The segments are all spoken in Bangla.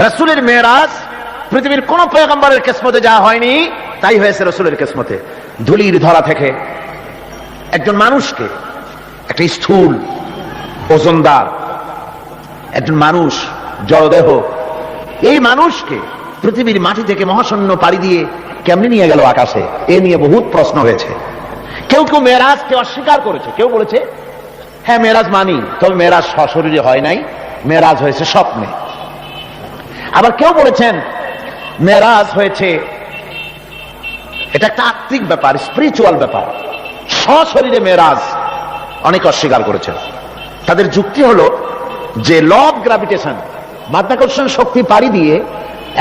রাসূলের মেরাজ পৃথিবীর কোন পয়গম্বরের কিসমতে যা হয়নি তাই হয়েছে রাসূলের কিসমতে। ধুলির ধরা থেকে একজন মানুষকে, একটা স্থূল ওজনদার একজন মানুষ, জড়দেহ, এই মানুষকে পৃথিবীর মাটি থেকে মহাশূন্য পাড়ি দিয়ে কেমনে নিয়ে গেল আকাশে, এ নিয়ে বহুত প্রশ্ন হয়েছে। কেউ কেউ মেরাজকে অস্বীকার করেছে, কেউ বলেছে হ্যাঁ মেরাজ মানি, তবে মেরাজ সশরীরে হয় নাই, মেরাজ হয়েছে স্বপ্নে। আবার কেউ বলেছেন মেরাজ হয়েছে এটা একটা আত্মিক ব্যাপার, স্পিরিচুয়াল ব্যাপার, সশরীরে মেরাজ অনেকে অস্বীকার করেছেন। তাদের যুক্তি হলো যে ল অফ গ্রাভিটেশন, মাধ্যাকর্ষণ শক্তি পাড়ি দিয়ে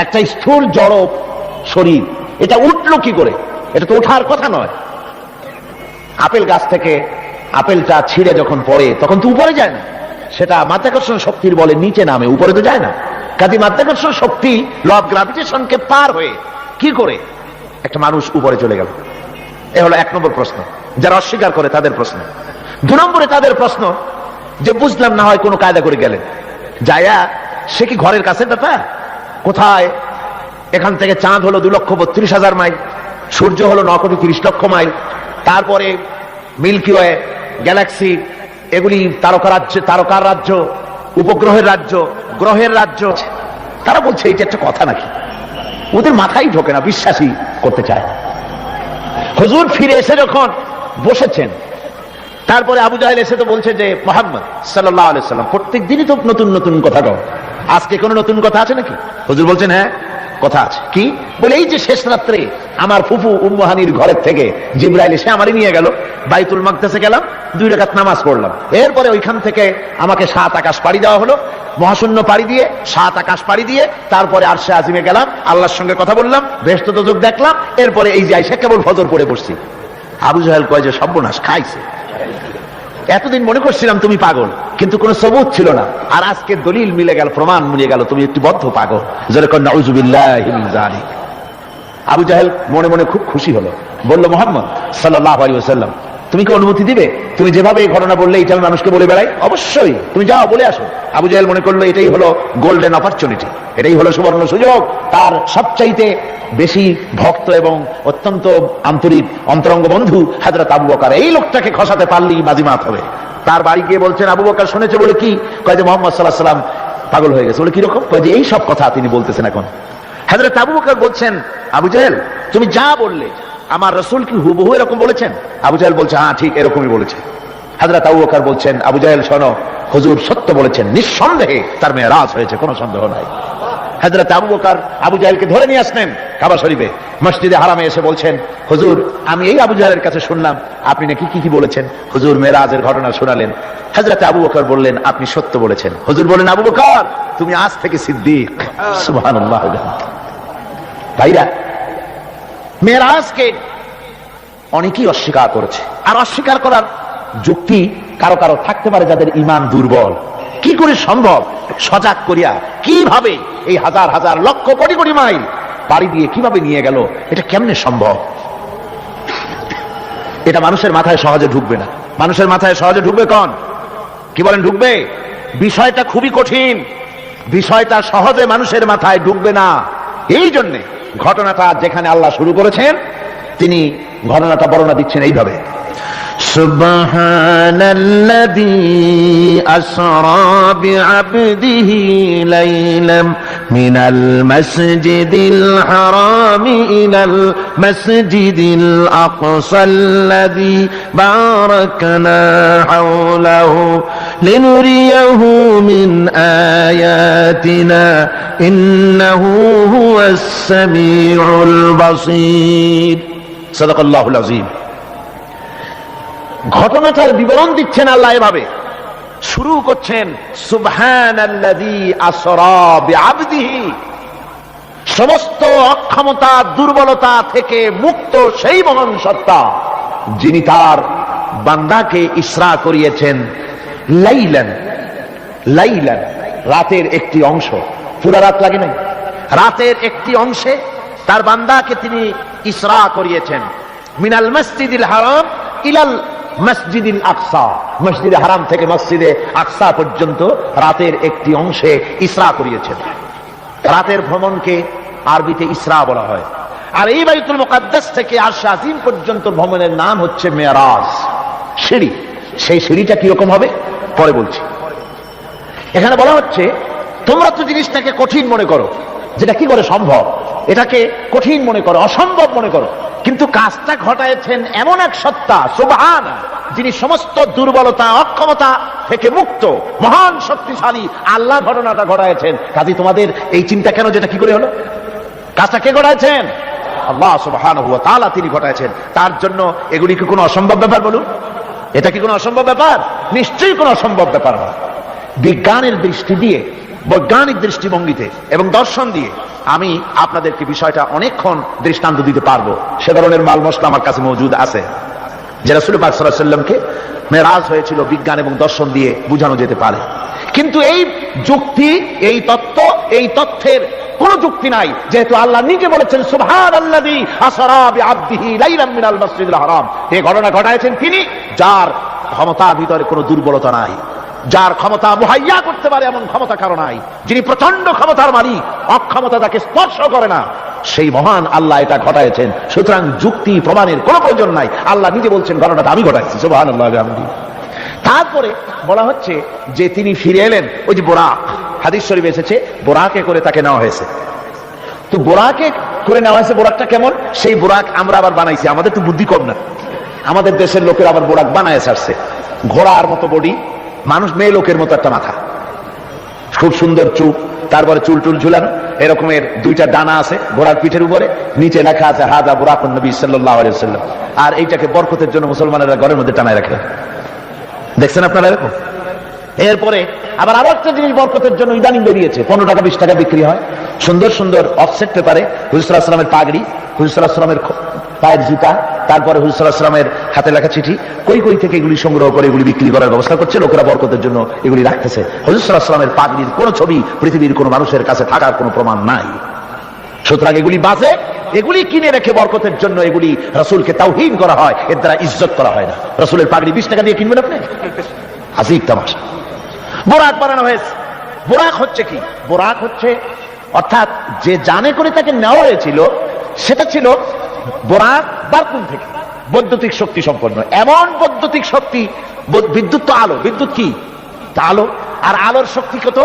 একটা স্থূল জড় শরীর এটা উঠলো কি করে? এটা তো ওঠার কথা নয়। আপেল গাছ থেকে আপেলটা ছিঁড়ে যখন পড়ে তখন তো উপরে যায় না, সেটা মাধ্যাকর্ষণ শক্তির বলে নিচে নামে, উপরে তো যায় না। কাজে মাধ্যাকর্ষণ শক্তি ল অফ গ্রাভিটেশনকে পার হয়ে কি করে একটা মানুষ উপরে চলে গেল? এ হলো 1 নম্বর প্রশ্ন, যারা অস্বীকার করে তাদের প্রশ্ন। 2 নম্বরে তাদের প্রশ্ন যে বুঝলাম না হয় কোনো কায়দা করে গেলেন, যায়া সে কি ঘরের কাছে ব্যাপার? কোথায়? এখান থেকে চাঁদ হলো 2,32,000 মাইল, সূর্য হলো 9,30,00,000 মাইল, তারপরে মিল্কি ওয়ে, গ্যালাক্সি, এগুলি তারকার রাজ্য, উপগ্রহের রাজ্য, গ্রহের রাজ্য। তারা বলছে এটা একটা কথা নাকি? ওদের মাথায় ঢোকে না, বিশ্বাসই করতে চায়। হুজুর ফিরে এসে যখন বসেছেন, তারপরে আবু জাহেল এসে তো বলছে যে মুহাম্মদ সাল্লাল্লাহু আলাইহি ওয়াসাল্লাম প্রত্যেক দিনই তো নতুন নতুন কথা কও, আজকে কোনো নতুন কথা আছে নাকি? হুজুর বলছেন হ্যাঁ কথা আছে। কি বলে? এই যে শেষ রাত্রে আমার ফুফু উম্মু হানির ঘরের থেকে জিবরাইল এসে আমারই নিয়ে গেল, বাইতুল মাকদাসে গেলাম, 2 রাকাত নামাজ পড়লাম, এরপরে ওইখান থেকে আমাকে 7 আকাশ পাড়ি দেওয়া হলো, মহাশূন্য পাড়ি দিয়ে 7 আকাশ পাড়ি দিয়ে তারপরে আরশে আজিমে গেলাম, আল্লাহর সঙ্গে কথা বললাম, বেহেশত দোজখ দেখলাম, এরপরে এই যে আইসা কেবল ফজর পড়ে বসছি। আবু জাহেল কয় যে সর্বনাশ, খাইছে। এতদিন মনে করছিলাম তুমি পাগল, কিন্তু কোনো সবুত ছিল না, আর আজকে দলিল মিলে গেল, প্রমাণ মিলে গেল তুমি একটি বদ্ধ পাগল। যেরকম নাউযুবিল্লাহি মিন যালিক। আবু জাহেল মনে মনে খুব খুশি হলো, বলল মুহাম্মদ সাল্লাল্লাহু আলাইহি ওয়াসাল্লাম তুমি কি অনুমতি দিবে? তুমি যেভাবে এই ঘটনা বললে এটা আমি মানুষকে বলে বেড়াই, অবশ্যই তুমি যাও বলে আসো। আবু জাহেল মনে করলো এটাই হলো গোল্ডেন অপরচুনিটি, এটাই হলো সুবর্ণ সুযোগ। তার সবচাইতে বেশি ভক্ত এবং অত্যন্ত আন্তরিক অন্তরঙ্গ বন্ধু হযরত আবু বকর, এই লোকটাকে খসাতে পারলেই বাজিমাত হবে। তার বাড়ি গিয়ে বলছেন আবু বকর শুনেছে বলে কি? কয় যে মুহাম্মদ সাল্লাল্লাহু আলাইহি ওয়াসাল্লাম পাগল হয়ে গেছে। বলে কি রকম? কয় যে এই সব কথা তিনি বলতেছেন এখন। হযরত আবু বকর বলছেন আবু জাহেল তুমি যা বললে আমার রাসূল কি হুবহু এরকম বলেছেন? আবু জাহেল বলছে হ্যাঁ ঠিক এরকমই বলেছে। হযরত আবু বকর বলছেন আবু জাহেল শোনো, হুজুর সত্য বলেছেন, নিঃসন্দেহে তার মেরাজ হয়েছে, কোনো সন্দেহ নাই। হযরত আবু বকর আবু জাহেলকে ধরে নিয়ে আসলেন কাবা শরীফে, মসজিদে হারামে এসে বলছেন হুজুর আমি এই আবু জাহেলের কাছে শুনলাম আপনি নাকি কি কি বলেছেন। হুজুর মেরাজের ঘটনা শোনালেন। হযরত আবু বকর বললেন আপনি সত্য বলেছেন। হুজুর বলেন আবু বকর তুমি আজ থেকে সিদ্দিক। সুবহানাল্লাহ। ভাইরা, মেরাজকে অনেকেই অস্বীকার করেছে, আর অস্বীকার করার যুক্তি কারো কারো থাকতে পারে যাদের ঈমান দুর্বল। কি করে সম্ভব? সজাগ করিয়া কিভাবে এই হাজার হাজার লক্ষ কোটি কোটি মাইল পাড়ি দিয়ে কিভাবে নিয়ে গেল, এটা কেমনে সম্ভব? এটা মানুষের মাথায় সহজে ঢুকবে না। মানুষের মাথায় সহজে ঢুকবে কোন? কি বলেন ঢুকবে? বিষয়টা খুবই কঠিন, বিষয়টা সহজে মানুষের মাথায় ঢুকবে না। এই জন্যে ঘটনাটা যেখানে আল্লাহ শুরু করেছেন তিনি ঘটনাটা বর্ণনা দিচ্ছেন এইভাবে, সুবহানাল্লাযী আসরা বিআবদিহি লাইলাম মিনাল মাসজিদিল হারামি ইলাল মাসজিদিল আকসাল্লাযী বারাকনা হাওলাহু লিনুরিয়াহু মিন আয়াতিনা ইন্নাহু হুয়াস সামিউল বাসীর। সাদাকাল্লাহুল আযীম। ঘটনাটার বিবরণ দিচ্ছেন আল্লাহ এভাবে, শুরু করছেন সুবহানাল্লাযী আসরা বিআবদিহি, সমস্ত অক্ষমতা দুর্বলতা থেকে মুক্ত সেই মহান সত্তা যিনি তার বান্দাকে ইসরা করিয়েছেন লাইলান, লাইলান রাতের একটি অংশ, পুরা রাত লাগে নাই, রাতের একটি অংশে তার বান্দাকে তিনি ইসরা করিয়েছেন। মিনাল মসজিদিল হারাম ইলাল মসজিদিল আকসা, মসজিদে হারাম থেকে মসজিদে আকসা পর্যন্ত রাতের একটি অংশে ইসরা করিয়েছেন। রাতের ভ্রমণকে আরবিতে ইসরা বলা হয়। আর এই বাইতুল মুকাদ্দাস থেকে আরশে আজিম পর্যন্ত ভ্রমণের নাম হচ্ছে মেরাজ, সিঁড়ি। সেই সিঁড়িটা কিরকম হবে পরে বলছি। এখানে বলা হচ্ছে তোমরা তো জিনিসটাকে কঠিন মনে করো, যেটা কি করে সম্ভব, এটাকে কঠিন মনে করো, অসম্ভব মনে করো, কিন্তু কাজটা ঘটায়ছেন এমন এক সত্তা সুবহান, যিনি সমস্ত দুর্বলতা অক্ষমতা থেকে মুক্ত, মহান শক্তিশালী আল্লাহ ঘটনাটা ঘটায়ছেন। কাজী তোমাদের এই চিন্তা কেন, যেটা কি করে হলো? কাজটা কে ঘটায়ছেন? আল্লাহ সুবহানাহু ওয়া তাআলা তিনি ঘটায়ছেন। তার জন্য এগুলি কি কোনো অসম্ভব ব্যাপার? বলুন, এটা কি কোনো অসম্ভব ব্যাপার? নিশ্চয়ই কোনো অসম্ভব ব্যাপার না। বিজ্ঞানের দৃষ্টি দিয়ে, বৈজ্ঞানিক দৃষ্টিভঙ্গিতে এবং দর্শন দিয়ে আমি আপনাদেরকে বিষয়টা অনেকক্ষণ দৃষ্টান্ত দিতে পারবো। সে ধরনের মাল মশলা আমার কাছে মজুদ আছে, যে রাসূল পাক সাল্লাল্লাহু আলাইহি ওয়াসাল্লামকে মেরাজ হয়েছিল বিজ্ঞান এবং দর্শন দিয়ে বোঝানো যেতে পারে। কিন্তু এই যুক্তি, এই তত্ত্ব, এই তথ্যের কোন যুক্তি নাই, যেহেতু আল্লাহ নিজে বলেছেন সুবহানাল্লাযী আসরা বিআবদিহি লাইলাম মিনাল মাসজিদিল হারাম। এই ঘটনা ঘটায়ছেন তিনি, যার ক্ষমতার ভিতরে কোনো দুর্বলতা নাই, যার ক্ষমতা মুহাইয়া করতে পারে এমন ক্ষমতা কারো নাই, যিনি প্রচন্ড ক্ষমতার মালিক, অক্ষমতা তাকে স্পর্শ করে না, সেই মহান আল্লাহ এটা ঘটায়ছেন। সুতরাং যুক্তি প্রমাণের কোনো প্রয়োজন নাই, আল্লাহ নিজে বলছেন ঘটনাটা আমি ঘটাইছি সুবহানাল্লাহ। তারপরে বলা হচ্ছে যে তিনি ফিরে এলেন, ওই যে বোরাক, হাদিস শরীফে এসেছে বোরাকে করে তাকে নেওয়া হয়েছে। তো বোরাকে করে নেওয়া হয়েছে, বোরাকটা কেমন? সেই বোরাক আমরা আবার বানাইছি, আমাদের তো বুদ্ধি কম না, আমাদের দেশের লোকের আবার বোরাক বানায় ছাড়ছে। ঘোড়ার মতো বডি, মানুষ মেয়ে লোকের মতো একটা মাথা, খুব সুন্দর চুপ, তারপরে চুল টুল ঝুলানো, এরকমের দুইটা ডানা আছে ঘোড়ার পিঠের উপরে, নিচে লেখা আছে হাযা বুরাকুন নবী সাল্লাল্লাহু আলাইহি ওয়াসাল্লাম। আর এইটাকে বরকতের জন্য মুসলমানেরা ঘরের মধ্যে টানায় রাখে, দেখছেন আপনারা এরকম। এরপরে আবার একটা জিনিস বরকতের জন্য ইদানিং বেরিয়েছে, 15 টাকা 20 টাকা বিক্রি হয়, সুন্দর সুন্দর অফসেট পেপারে হুজুর সাল্লাল্লাহু আলাইহি ওয়াসাল্লামের পাগড়ি, হুজুর সাল্লাল্লাহু আলাইহি ওয়াসাল্লামের পায়ের জুতা, তারপরে হুজুর সাল্লাল্লাহু আলাইহি ওয়াসাল্লামের হাতে লেখা চিঠি, কই থেকে এগুলি সংগ্রহ করে এগুলি বিক্রি করার ব্যবস্থা করছে লোকেরা, বরকতের জন্য এগুলি রাখতেছে। হুজুর সাল্লাল্লাহু আলাইহি ওয়াসাল্লামের পাগড়ির কোন ছবি পৃথিবীর কোন মানুষের কাছে থাকার কোনো প্রমাণ নাই। সুতরাং এগুলি বাজে, এগুলি কিনে রেখে বরকতের জন্য এগুলি রাসূলকে তাওহীন করা হয়, এর দ্বারা ইজ্জত করা হয় না। রাসূলের পাগড়ি 20 টাকা দিয়ে কিনবেন আপনি? আজিব তামাশা। বোরাক বানানো হয়েছে। বোরাক হচ্ছে কি? বোরাক হচ্ছে, অর্থাৎ যে জানে করে তাকে নেওয়া হয়েছিল সেটা ছিল বোরাক বারকুন থেকে, বৈদ্যুতিক শক্তি সম্পন্ন, এমন বৈদ্যুতিক শক্তি। বিদ্যুৎ তো আলো, বিদ্যুৎ কি? তা আলো। আর আলোর শক্তি কত?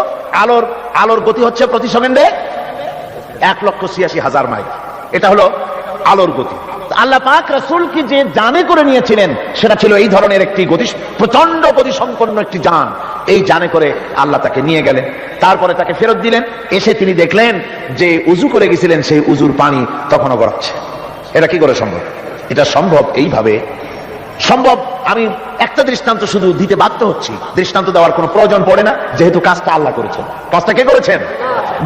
আলোর গতি হচ্ছে প্রতি সেকেন্ডে 1,86,000 মাইল। এটা হলো আলোর গতি। আল্লাহ পাক রাসূলকে যে জানে করে নিয়েছিলেন সেটা ছিল এই ধরনের একটি গতি, প্রচন্ড গতি সম্পন্ন একটি যান। এই জানে করে আল্লাহ তাকে নিয়ে গেলেন, তারপরে তাকে ফেরত দিলেন। এসে তিনি দেখলেন যে উযু করে গেছিলেন, সেই উযুর পানি তখনও গড়াচ্ছে। এটা কি করে সম্ভব? এটা সম্ভব এইভাবে সম্ভব। আমি একটা দৃষ্টান্ত শুধু দিতে বাধ্য হচ্ছি, দৃষ্টান্ত দেওয়ার কোনো প্রয়োজন পড়ে না, যেহেতু কাজটা আল্লাহ করেছেন। কাজটা কে করেছেন?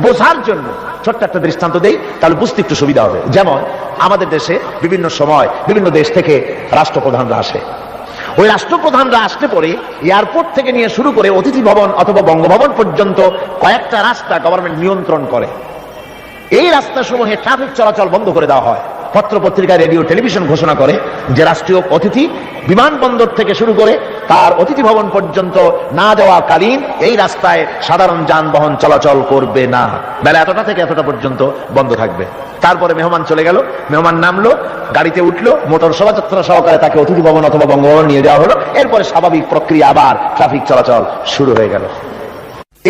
বোঝার জন্য ছোট্ট একটা দৃষ্টান্ত দেই, তাহলে বুঝতে একটু সুবিধা হবে। যেমন আমাদের দেশে বিভিন্ন সময় বিভিন্ন দেশ থেকে রাষ্ট্রপ্রধানরা আসে। ওই রাষ্ট্রপ্রধানরা আসতে পরে এয়ারপোর্ট থেকে নিয়ে শুরু করে অতিথি ভবন অথবা বঙ্গভবন পর্যন্ত কয়েকটা রাস্তা গভর্নমেন্ট নিয়ন্ত্রণ করে। এই রাস্তাসমূহে ট্রাফিক চলাচল বন্ধ করে দেওয়া হয়। পত্র পত্রিকা, রেডিও, টেলিভিশন ঘোষণা করে যে রাষ্ট্রীয় অতিথি বিমানবন্দর থেকে শুরু করে তার অতিথি ভবন পর্যন্ত না যাওয়াকালীন এই রাস্তায় সাধারণ যানবাহন চলাচল করবে না, বেলা এতটা থেকে এতটা পর্যন্ত বন্ধ থাকবে। তারপরে মেহমান চলে গেল, মেহমান নামলো, গাড়িতে উঠলো, মোটর শোভাযাত্রা সহকারে তাকে অতিথি ভবন অথবা বঙ্গভবন নিয়ে যাওয়া হলো। এরপরে স্বাভাবিক প্রক্রিয়া, আবার ট্রাফিক চলাচল শুরু হয়ে গেল।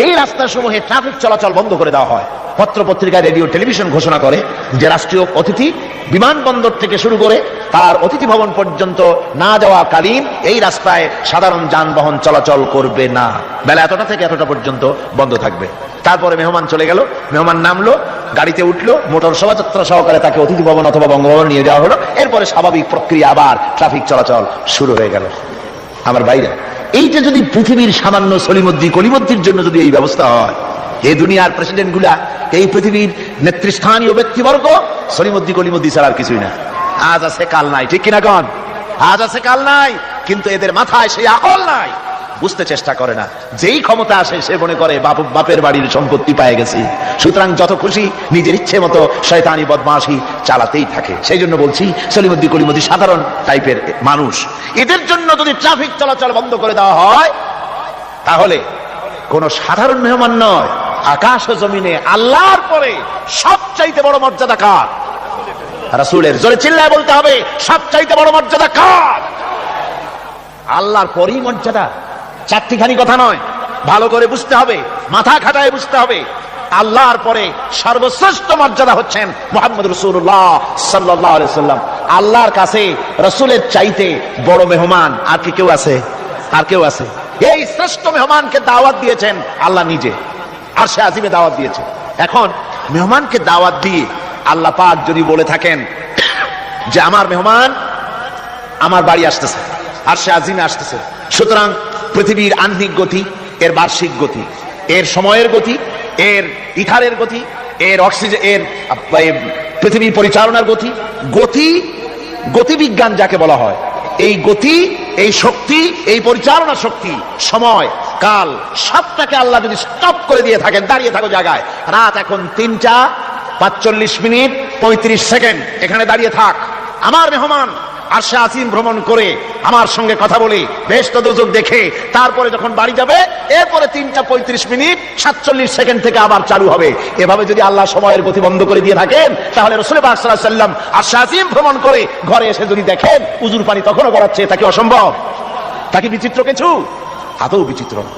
এই রাস্তাসমূহে ট্রাফিক চলাচল বন্ধ করে দেওয়া হয়। পত্র পত্রিকা, রেডিও, টেলিভিশন ঘোষণা করে যে রাষ্ট্রীয় অতিথি বিমানবন্দর থেকে শুরু করে তার অতিথি ভবন পর্যন্ত না যাওয়াকালীন এই রাস্তায় সাধারণ যানবাহন চলাচল করবে না, বেলা এতটা থেকে এতটা পর্যন্ত বন্ধ থাকবে। তারপরে মেহমান চলে গেল, মেহমান নামলো, গাড়িতে উঠলো, মোটর শোভাযাত্রা সহকারে তাকে অতিথি ভবন অথবা বঙ্গভবন নিয়ে যাওয়া হলো। এরপরে স্বাভাবিক প্রক্রিয়া, আবার ট্রাফিক চলাচল শুরু হয়ে গেল। আমার বাইরে এইটা যদি পৃথিবীর সামান্য সলিমদ্দি কলিমদ্দির জন্য যদি এই ব্যবস্থা হয়, এই দুনিয়ার প্রেসিডেন্ট গুলা, এই পৃথিবীর নেতৃস্থানীয় ব্যক্তিবর্গ সলিমদ্দি কলিমদ্দি ছাড়া আর কিছুই না। আজ আছে কাল নাই, ঠিক কিনা কন? আজ আছে কাল নাই, কিন্তু এদের মাথায় সেই আকল নাই, বুঝতে চেষ্টা করে না। যেই ক্ষমতা আসে সে মনে করে বাপের বাড়ির সম্পত্তি পেয়ে গেছি, সুতরাং যত খুশি নিজের ইচ্ছে মতো শয়তানি বদমাশি চালাতেই থাকে। সেই জন্য বলছি সলিমদ্দি কলিমদ্দি সাধারণ টাইপের মানুষ, এদের জন্য যদি ট্রাফিক চলাচল বন্ধ করে দেওয়া হয় তাহলে কোন সাধারণ মেহমান নয়, আকাশ ও জমিনে আল্লাহর পরে সবচাইতে বড় মর্যাদা কার? রাসূলের। জোরে চিল্লায় বলতে হবে, সবচাইতে বড় মর্যাদা কার? আল্লাহর পরেই মর্যাদা। চারটিখানি কথা নয়, ভালো করে বুঝতে হবে, মাথা খাটায় বুঝতে হবে। আল্লাহর পরে সর্বশ্রেষ্ঠ মর্যাদা হচ্ছেন মুহাম্মদ রাসূলুল্লাহ সাল্লাল্লাহু আলাইহি সাল্লাম। আল্লাহর কাছে রাসূলের চাইতে বড় মেহমান আর কি কেউ আছে? আর কেউ আছে? এই শ্রেষ্ঠ মেহমানকে দাওয়াত দিয়েছেন আল্লাহ নিজে, আরশে আজিমে দাওয়াত দিয়েছে। এখন মেহমানকে দাওয়াত দিয়ে আল্লাহ পাক যদি বলে থাকেন যে আমার মেহমান আমার বাড়ি আসতেছে, আরশে আজিমে আসতেছে, সুতরাং পৃথিবীর আহ্নিক গতি, এর বার্ষিক গতি, এর সময়ের গতি, এর ইথারের গতি, এর অক্সিজেন, এর পৃথিবীর পরিচালনার গতি, গতিবিজ্ঞান যাকে বলা হয়, এই গতি, এই শক্তি, এই পরিচালনা শক্তি, সময়, কাল, সবটাকে আল্লাহ যদি স্টপ করে দিয়ে থাকেন, দাঁড়িয়ে থাকো জায়গায়, রাত এখন 3টা 45 মিনিট 35 সেকেন্ড, এখানে দাঁড়িয়ে থাক, আমার মেহমান আরশে আজিম ভ্রমণ করে আমার সঙ্গে কথা বলে বেহেশত দোজখ দেখে তারপরে যখন বাড়ি যাবে, এরপরে 3টা 35 মিনিট 47 সেকেন্ড থেকে আবার চালু হবে। এভাবে যদি আল্লাহ সময়ের গতি বন্ধ করে দিয়ে থাকেন, তাহলে রাসূল পাক সাল্লাল্লাহু আলাইহি ওয়াসাল্লাম আরশে আজিম ভ্রমণ করে ঘরে এসে যদি দেখেন উজুর পানি তখনও গড়াচ্ছে, তা কি অসম্ভব? তা কি বিচিত্র কিছু? আদৌ বিচিত্র না।